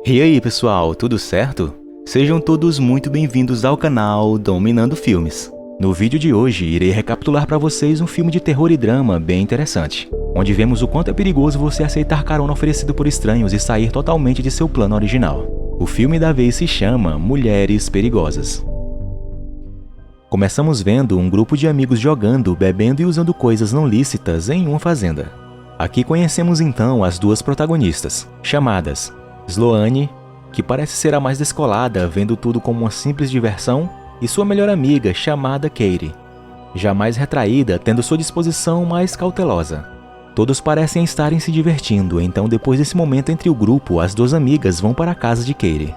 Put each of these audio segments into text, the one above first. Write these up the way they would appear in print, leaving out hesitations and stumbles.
E aí pessoal, tudo certo? Sejam todos muito bem-vindos ao canal Dominando Filmes. No vídeo de hoje, irei recapitular para vocês um filme de terror e drama bem interessante, onde vemos o quanto é perigoso você aceitar carona oferecido por estranhos e sair totalmente de seu plano original. O filme da vez se chama Mulheres Perigosas. Começamos vendo um grupo de amigos jogando, bebendo e usando coisas não lícitas em uma fazenda. Aqui conhecemos então as duas protagonistas, chamadas Sloane, que parece ser a mais descolada, vendo tudo como uma simples diversão, e sua melhor amiga, chamada Katie, já mais retraída, tendo sua disposição mais cautelosa. Todos parecem estarem se divertindo, então depois desse momento entre o grupo, as duas amigas vão para a casa de Katie.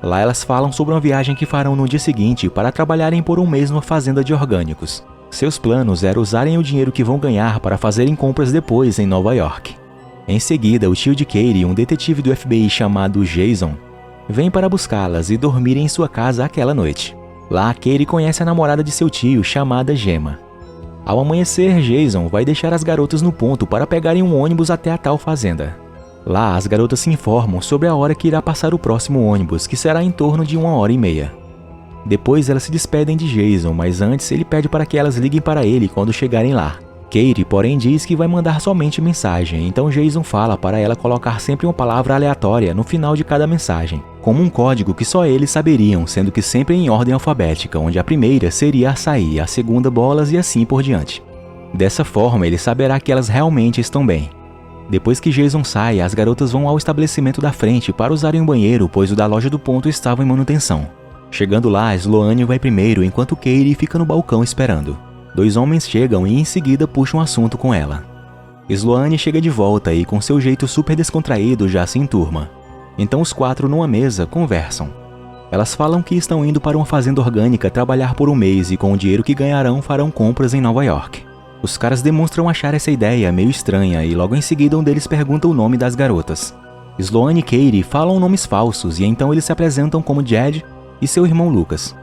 Lá elas falam sobre uma viagem que farão no dia seguinte para trabalharem por um mês numa fazenda de orgânicos. Seus planos eram usarem o dinheiro que vão ganhar para fazerem compras depois em Nova York. Em seguida, o tio de Katie, um detetive do FBI chamado Jason, vem para buscá-las e dormir em sua casa aquela noite. Lá, Katie conhece a namorada de seu tio, chamada Gemma. Ao amanhecer, Jason vai deixar as garotas no ponto para pegarem um ônibus até a tal fazenda. Lá, as garotas se informam sobre a hora que irá passar o próximo ônibus, que será em torno de 1h30. Depois, elas se despedem de Jason, mas antes ele pede para que elas liguem para ele quando chegarem lá. Katie, porém, diz que vai mandar somente mensagem, então Jason fala para ela colocar sempre uma palavra aleatória no final de cada mensagem, como um código que só eles saberiam, sendo que sempre em ordem alfabética, onde a primeira seria açaí, a segunda bolas e assim por diante. Dessa forma, ele saberá que elas realmente estão bem. Depois que Jason sai, as garotas vão ao estabelecimento da frente para usarem um banheiro, pois o da loja do ponto estava em manutenção. Chegando lá, Sloane vai primeiro, enquanto Katie fica no balcão esperando. Dois homens chegam e em seguida puxam assunto com ela. Sloane chega de volta e com seu jeito super descontraído já se enturma. Então os quatro numa mesa conversam. Elas falam que estão indo para uma fazenda orgânica trabalhar por um mês e com o dinheiro que ganharão farão compras em Nova York. Os caras demonstram achar essa ideia meio estranha e logo em seguida um deles pergunta o nome das garotas. Sloane e Katie falam nomes falsos e então eles se apresentam como Jed e seu irmão Lucas.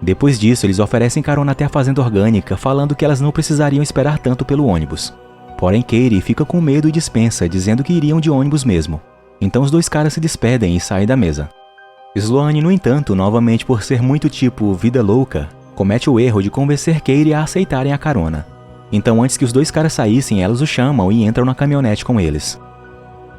Depois disso, eles oferecem carona até a fazenda orgânica, falando que elas não precisariam esperar tanto pelo ônibus. Porém, Katie fica com medo e dispensa, dizendo que iriam de ônibus mesmo. Então os dois caras se despedem e saem da mesa. Sloane, no entanto, novamente por ser muito tipo vida louca, comete o erro de convencer Katie a aceitarem a carona. Então antes que os dois caras saíssem, elas o chamam e entram na caminhonete com eles.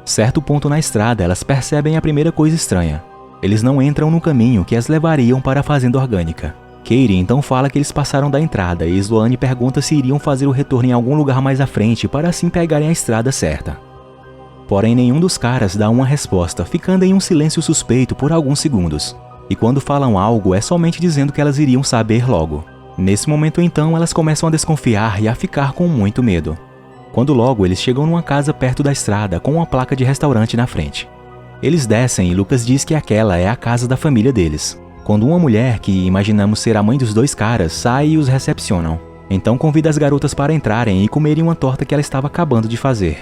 Certo ponto na estrada, elas percebem a primeira coisa estranha. Eles não entram no caminho que as levariam para a fazenda orgânica. Katie então fala que eles passaram da entrada e Sloane pergunta se iriam fazer o retorno em algum lugar mais à frente para assim pegarem a estrada certa. Porém, nenhum dos caras dá uma resposta, ficando em um silêncio suspeito por alguns segundos. E quando falam algo, é somente dizendo que elas iriam saber logo. Nesse momento então, elas começam a desconfiar e a ficar com muito medo. Quando logo eles chegam numa casa perto da estrada com uma placa de restaurante na frente. Eles descem e Lucas diz que aquela é a casa da família deles. Quando uma mulher, que imaginamos ser a mãe dos dois caras, sai e os recepcionam. Então convida as garotas para entrarem e comerem uma torta que ela estava acabando de fazer.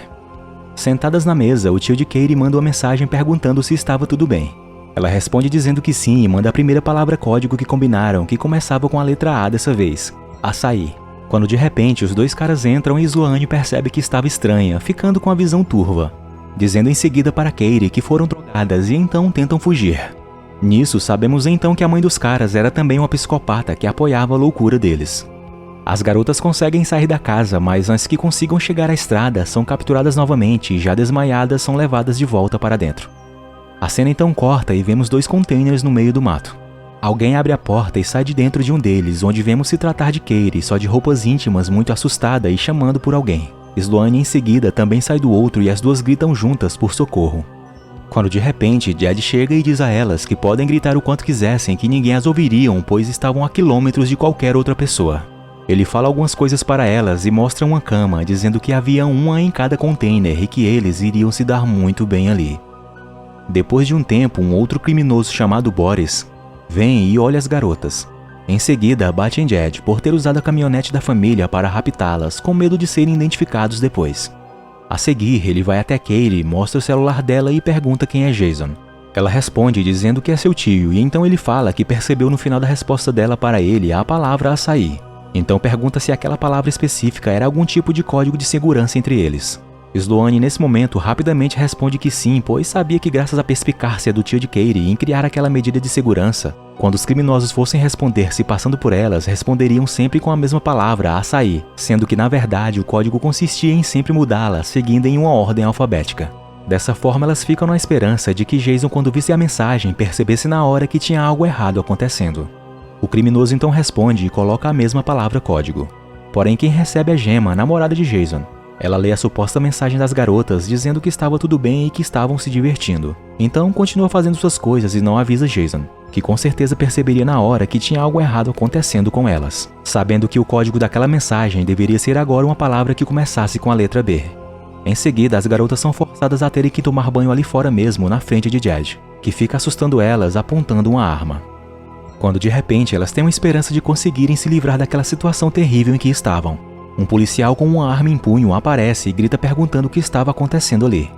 Sentadas na mesa, o tio de Katie manda uma mensagem perguntando se estava tudo bem. Ela responde dizendo que sim e manda a primeira palavra código que combinaram, que começava com a letra A dessa vez, açaí. Quando de repente os dois caras entram e Sloane percebe que estava estranha, ficando com a visão turva, dizendo em seguida para Katie que foram drogadas e então tentam fugir. Nisso, sabemos então que a mãe dos caras era também uma psicopata que apoiava a loucura deles. As garotas conseguem sair da casa, mas antes que consigam chegar à estrada, são capturadas novamente e já desmaiadas são levadas de volta para dentro. A cena então corta e vemos dois containers no meio do mato. Alguém abre a porta e sai de dentro de um deles, onde vemos se tratar de Katie, só de roupas íntimas, muito assustada e chamando por alguém. Sloane em seguida também sai do outro e as duas gritam juntas por socorro. Quando de repente Jed chega e diz a elas que podem gritar o quanto quisessem que ninguém as ouviriam, pois estavam a quilômetros de qualquer outra pessoa. Ele fala algumas coisas para elas e mostra uma cama, dizendo que havia uma em cada container e que eles iriam se dar muito bem ali. Depois de um tempo, um outro criminoso chamado Boris vem e olha as garotas. Em seguida, bate em Jed por ter usado a caminhonete da família para raptá-las, com medo de serem identificados depois. A seguir, ele vai até Katie, mostra o celular dela e pergunta quem é Jason. Ela responde dizendo que é seu tio, e então ele fala que percebeu no final da resposta dela para ele a palavra açaí. Então pergunta se aquela palavra específica era algum tipo de código de segurança entre eles. Sloane, nesse momento, rapidamente responde que sim, pois sabia que graças à perspicácia do tio de Katie em criar aquela medida de segurança, quando os criminosos fossem responder se passando por elas, responderiam sempre com a mesma palavra, açaí, sendo que na verdade o código consistia em sempre mudá-la, seguindo em uma ordem alfabética. Dessa forma, elas ficam na esperança de que Jason, quando visse a mensagem, percebesse na hora que tinha algo errado acontecendo. O criminoso então responde e coloca a mesma palavra código. Porém, quem recebe é Gemma, a namorada de Jason. Ela lê a suposta mensagem das garotas dizendo que estava tudo bem e que estavam se divertindo. Então continua fazendo suas coisas e não avisa Jason, que com certeza perceberia na hora que tinha algo errado acontecendo com elas, sabendo que o código daquela mensagem deveria ser agora uma palavra que começasse com a letra B. Em seguida, as garotas são forçadas a terem que tomar banho ali fora mesmo, na frente de Jed, que fica assustando elas apontando uma arma. Quando de repente elas têm uma esperança de conseguirem se livrar daquela situação terrível em que estavam. Um policial com uma arma em punho aparece e grita perguntando o que estava acontecendo ali.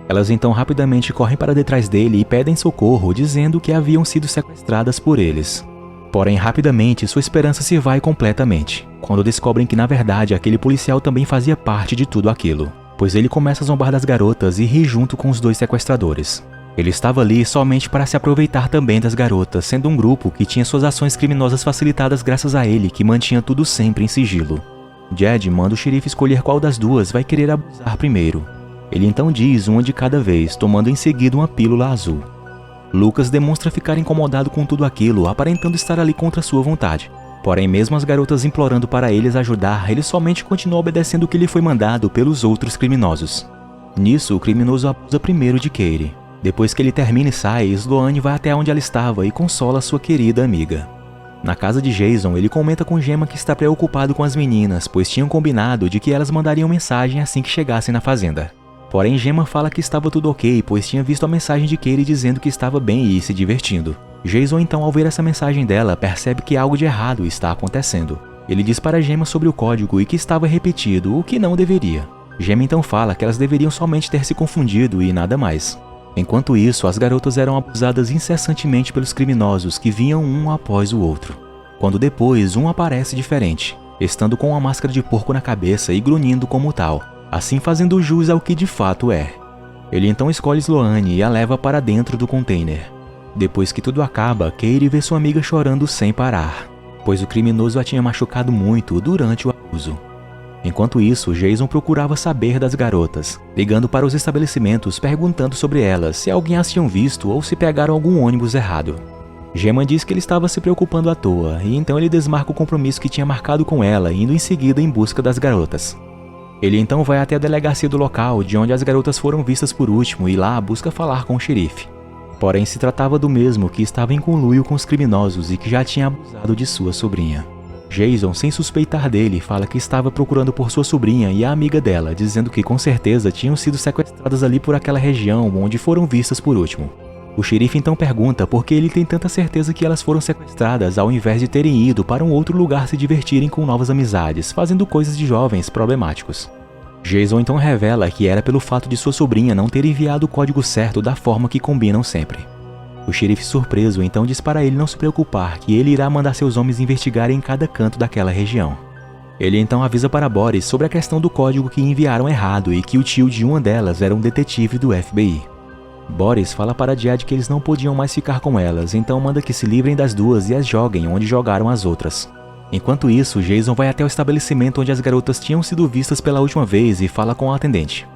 Elas então rapidamente correm para detrás dele e pedem socorro, dizendo que haviam sido sequestradas por eles. Porém, rapidamente sua esperança se vai completamente, quando descobrem que na verdade aquele policial também fazia parte de tudo aquilo, pois ele começa a zombar das garotas e ri junto com os dois sequestradores. Ele estava ali somente para se aproveitar também das garotas, sendo um grupo que tinha suas ações criminosas facilitadas graças a ele, que mantinha tudo sempre em sigilo. Jed manda o xerife escolher qual das duas vai querer abusar primeiro. Ele então diz uma de cada vez, tomando em seguida uma pílula azul. Lucas demonstra ficar incomodado com tudo aquilo, aparentando estar ali contra sua vontade. Porém, mesmo as garotas implorando para eles ajudar, ele somente continua obedecendo o que lhe foi mandado pelos outros criminosos. Nisso, o criminoso abusa primeiro de Katie. Depois que ele termina e sai, Sloane vai até onde ela estava e consola sua querida amiga. Na casa de Jason, ele comenta com Gemma que está preocupado com as meninas, pois tinham combinado de que elas mandariam mensagem assim que chegassem na fazenda. Porém, Gemma fala que estava tudo ok, pois tinha visto a mensagem de Katie dizendo que estava bem e se divertindo. Jason então, ao ver essa mensagem dela, percebe que algo de errado está acontecendo. Ele diz para Gemma sobre o código e que estava repetido, o que não deveria. Gemma então fala que elas deveriam somente ter se confundido e nada mais. Enquanto isso, as garotas eram abusadas incessantemente pelos criminosos que vinham um após o outro. Quando depois, um aparece diferente, estando com uma máscara de porco na cabeça e grunhindo como tal, assim fazendo jus ao que de fato é. Ele então escolhe Sloane e a leva para dentro do container. Depois que tudo acaba, Katie vê sua amiga chorando sem parar, pois o criminoso a tinha machucado muito durante o abuso. Enquanto isso, Jason procurava saber das garotas, ligando para os estabelecimentos perguntando sobre elas, se alguém as tinham visto ou se pegaram algum ônibus errado. Gemma diz que ele estava se preocupando à toa, e então ele desmarca o compromisso que tinha marcado com ela, indo em seguida em busca das garotas. Ele então vai até a delegacia do local, de onde as garotas foram vistas por último, e lá busca falar com o xerife. Porém, se tratava do mesmo que estava em conluio com os criminosos e que já tinha abusado de sua sobrinha. Jason, sem suspeitar dele, fala que estava procurando por sua sobrinha e a amiga dela, dizendo que com certeza tinham sido sequestradas ali por aquela região onde foram vistas por último. O xerife então pergunta por que ele tem tanta certeza que elas foram sequestradas ao invés de terem ido para um outro lugar se divertirem com novas amizades, fazendo coisas de jovens problemáticos. Jason então revela que era pelo fato de sua sobrinha não ter enviado o código certo da forma que combinam sempre. O xerife, surpreso, então diz para ele não se preocupar, que ele irá mandar seus homens investigarem em cada canto daquela região. Ele então avisa para Boris sobre a questão do código que enviaram errado e que o tio de uma delas era um detetive do FBI. Boris fala para Jed que eles não podiam mais ficar com elas, então manda que se livrem das duas e as joguem onde jogaram as outras. Enquanto isso, Jason vai até o estabelecimento onde as garotas tinham sido vistas pela última vez e fala com a atendente.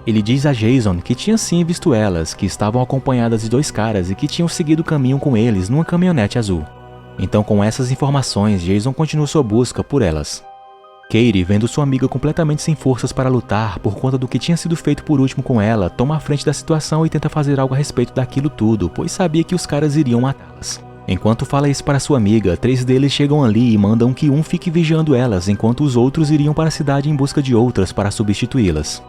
Ele diz a Jason que tinha sim visto elas, que estavam acompanhadas de dois caras e que tinham seguido o caminho com eles numa caminhonete azul. Então, com essas informações, Jason continua sua busca por elas. Katie, vendo sua amiga completamente sem forças para lutar por conta do que tinha sido feito por último com ela, toma a frente da situação e tenta fazer algo a respeito daquilo tudo, pois sabia que os caras iriam matá-las. Enquanto fala isso para sua amiga, 3 deles chegam ali e mandam que um fique vigiando elas, enquanto os outros iriam para a cidade em busca de outras para substituí-las.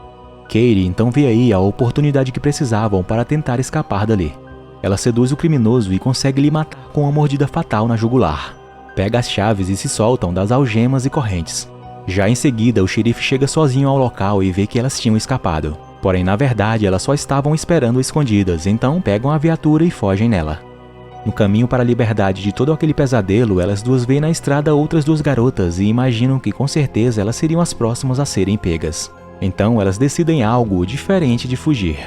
Katie então vê aí a oportunidade que precisavam para tentar escapar dali. Ela seduz o criminoso e consegue lhe matar com uma mordida fatal na jugular. Pega as chaves e se soltam das algemas e correntes. Já em seguida, o xerife chega sozinho ao local e vê que elas tinham escapado. Porém, na verdade, elas só estavam esperando escondidas, então pegam a viatura e fogem nela. No caminho para a liberdade de todo aquele pesadelo, elas duas veem na estrada outras 2 garotas e imaginam que com certeza elas seriam as próximas a serem pegas. Então elas decidem algo diferente de fugir.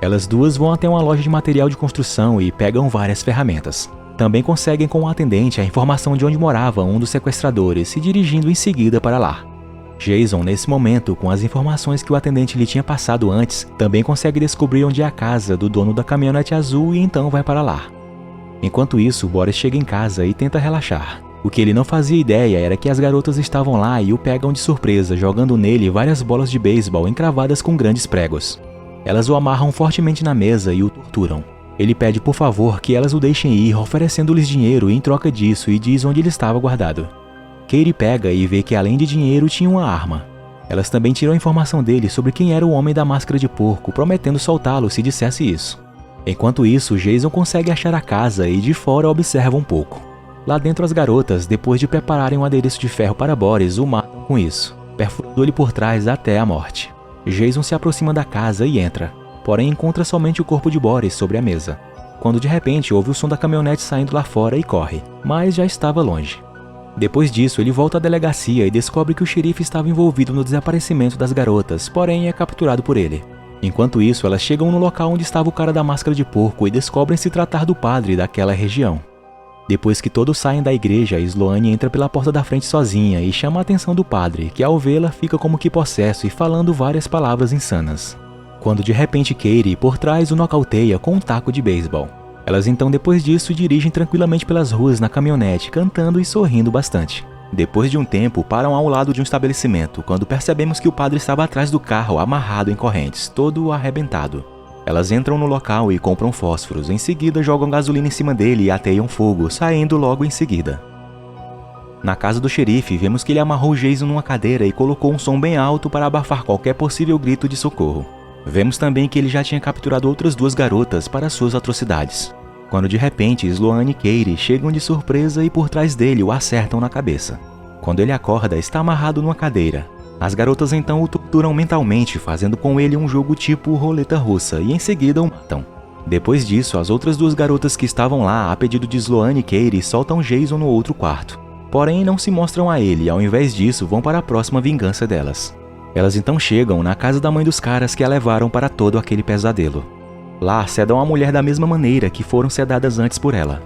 Elas duas vão até uma loja de material de construção e pegam várias ferramentas. Também conseguem com o atendente a informação de onde morava um dos sequestradores, se dirigindo em seguida para lá. Jason, nesse momento, com as informações que o atendente lhe tinha passado antes, também consegue descobrir onde é a casa do dono da caminhonete azul e então vai para lá. Enquanto isso, Boris chega em casa e tenta relaxar. O que ele não fazia ideia era que as garotas estavam lá e o pegam de surpresa, jogando nele várias bolas de beisebol encravadas com grandes pregos. Elas o amarram fortemente na mesa e o torturam. Ele pede por favor que elas o deixem ir, oferecendo-lhes dinheiro em troca disso e diz onde ele estava guardado. Katie pega e vê que além de dinheiro tinha uma arma. Elas também tiram a informação dele sobre quem era o homem da máscara de porco, prometendo soltá-lo se dissesse isso. Enquanto isso, Jason consegue achar a casa e de fora observa um pouco. Lá dentro as garotas, depois de prepararem um adereço de ferro para Boris, o matam com isso, perfurando-lhe por trás até a morte. Jason se aproxima da casa e entra, porém encontra somente o corpo de Boris sobre a mesa. Quando de repente ouve o som da caminhonete saindo lá fora e corre, mas já estava longe. Depois disso, ele volta à delegacia e descobre que o xerife estava envolvido no desaparecimento das garotas, porém é capturado por ele. Enquanto isso, elas chegam no local onde estava o cara da máscara de porco e descobrem se tratar do padre daquela região. Depois que todos saem da igreja, Sloane entra pela porta da frente sozinha e chama a atenção do padre, que ao vê-la fica como que possesso e falando várias palavras insanas. Quando de repente Katie, por trás, o nocauteia com um taco de beisebol. Elas então depois disso dirigem tranquilamente pelas ruas na caminhonete, cantando e sorrindo bastante. Depois de um tempo, param ao lado de um estabelecimento, quando percebemos que o padre estava atrás do carro, amarrado em correntes, todo arrebentado. Elas entram no local e compram fósforos, em seguida jogam gasolina em cima dele e ateiam fogo, saindo logo em seguida. Na casa do xerife, vemos que ele amarrou Jason numa cadeira e colocou um som bem alto para abafar qualquer possível grito de socorro. Vemos também que ele já tinha capturado outras duas garotas para suas atrocidades. Quando de repente Sloane e Katie chegam de surpresa e por trás dele o acertam na cabeça. Quando ele acorda, está amarrado numa cadeira. As garotas então o torturam mentalmente, fazendo com ele um jogo tipo roleta russa e em seguida o matam. Depois disso, as outras duas garotas que estavam lá, a pedido de Sloane e Katie, soltam Jason no outro quarto. Porém, não se mostram a ele e ao invés disso vão para a próxima vingança delas. Elas então chegam na casa da mãe dos caras que a levaram para todo aquele pesadelo. Lá, sedam a mulher da mesma maneira que foram sedadas antes por ela.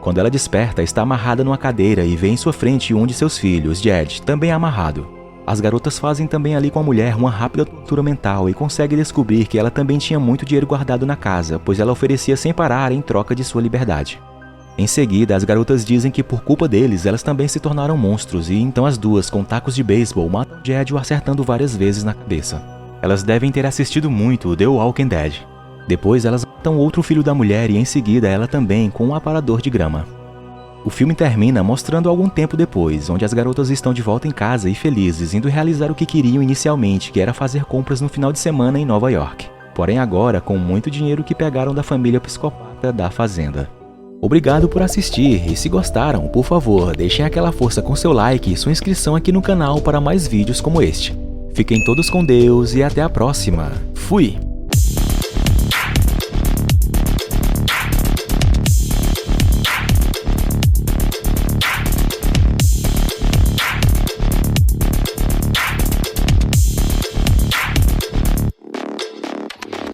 Quando ela desperta, está amarrada numa cadeira e vê em sua frente um de seus filhos, Jed, também amarrado. As garotas fazem também ali com a mulher uma rápida tortura mental e conseguem descobrir que ela também tinha muito dinheiro guardado na casa, pois ela oferecia sem parar em troca de sua liberdade. Em seguida, as garotas dizem que por culpa deles, elas também se tornaram monstros e então as duas, com tacos de beisebol, matam Jed o acertando várias vezes na cabeça. Elas devem ter assistido muito The Walking Dead. Depois, elas matam outro filho da mulher e em seguida ela também com um aparador de grama. O filme termina mostrando algum tempo depois, onde as garotas estão de volta em casa e felizes, indo realizar o que queriam inicialmente, que era fazer compras no final de semana em Nova York. Porém agora, com muito dinheiro que pegaram da família psicopata da fazenda. Obrigado por assistir e se gostaram, por favor, deixem aquela força com seu like e sua inscrição aqui no canal para mais vídeos como este. Fiquem todos com Deus e até a próxima. Fui!